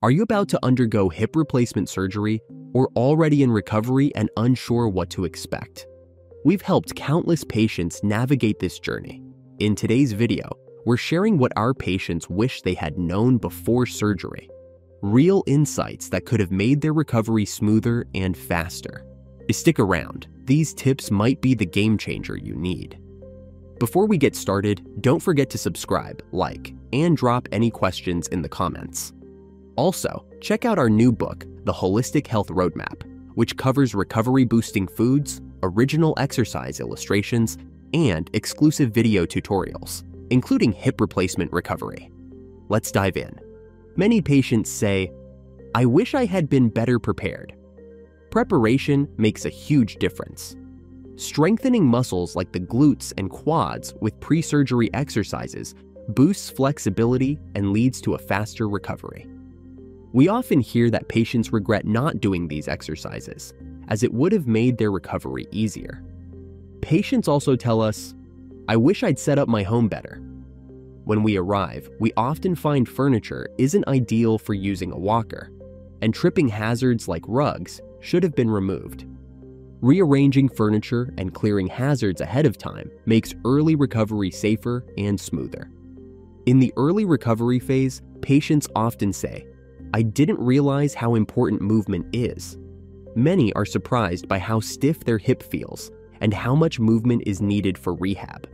Are you about to undergo hip replacement surgery or already in recovery and unsure what to expect? We've helped countless patients navigate this journey. In today's video, we're sharing what our patients wish they had known before surgery. Real insights that could have made their recovery smoother and faster. Stick around, these tips might be the game changer you need. Before we get started, don't forget to subscribe, like, and drop any questions in the comments. Also, check out our new book, The Holistic Health Roadmap, which covers recovery-boosting foods, original exercise illustrations, and exclusive video tutorials, including hip replacement recovery. Let's dive in. Many patients say, "I wish I had been better prepared." Preparation makes a huge difference. Strengthening muscles like the glutes and quads with pre-surgery exercises boosts flexibility and leads to a faster recovery. We often hear that patients regret not doing these exercises, as it would have made their recovery easier. Patients also tell us, "I wish I'd set up my home better." When we arrive, we often find furniture isn't ideal for using a walker, and tripping hazards like rugs should have been removed. Rearranging furniture and clearing hazards ahead of time makes early recovery safer and smoother. In the early recovery phase, patients often say, "I didn't realize how important movement is." Many are surprised by how stiff their hip feels and how much movement is needed for rehab.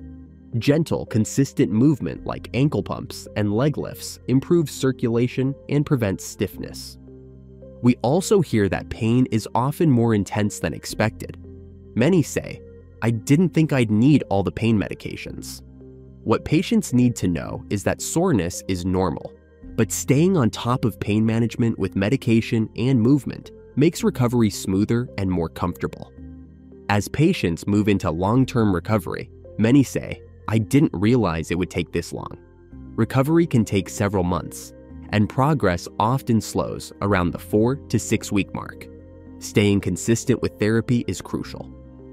Gentle, consistent movement like ankle pumps and leg lifts improves circulation and prevents stiffness. We also hear that pain is often more intense than expected. Many say, "I didn't think I'd need all the pain medications." What patients need to know is that soreness is normal, but staying on top of pain management with medication and movement makes recovery smoother and more comfortable. As patients move into long-term recovery, many say, "I didn't realize it would take this long." Recovery can take several months, and progress often slows around the 4 to 6 week mark. Staying consistent with therapy is crucial.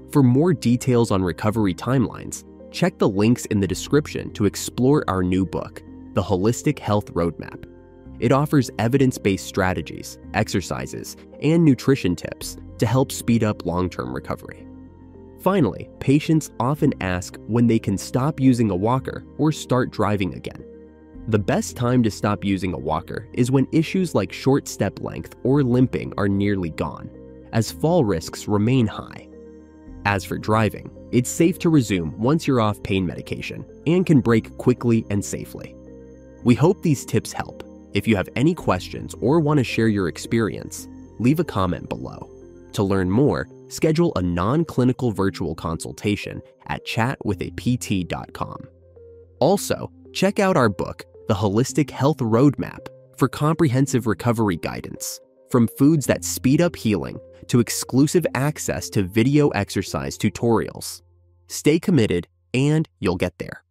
For more details on recovery timelines, check the links in the description to explore our new book, The Holistic Health Roadmap. It offers evidence-based strategies, exercises, and nutrition tips to help speed up long-term recovery. Finally, patients often ask when they can stop using a walker or start driving again. The best time to stop using a walker is when issues like short step length or limping are nearly gone, as fall risks remain high. As for driving, it's safe to resume once you're off pain medication and can brake quickly and safely. We hope these tips help. If you have any questions or want to share your experience, leave a comment below. To learn more, schedule a non-clinical virtual consultation at chatwithapt.com. Also, check out our book, The Holistic Health Roadmap, for comprehensive recovery guidance, from foods that speed up healing to exclusive access to video exercise tutorials. Stay committed, and you'll get there.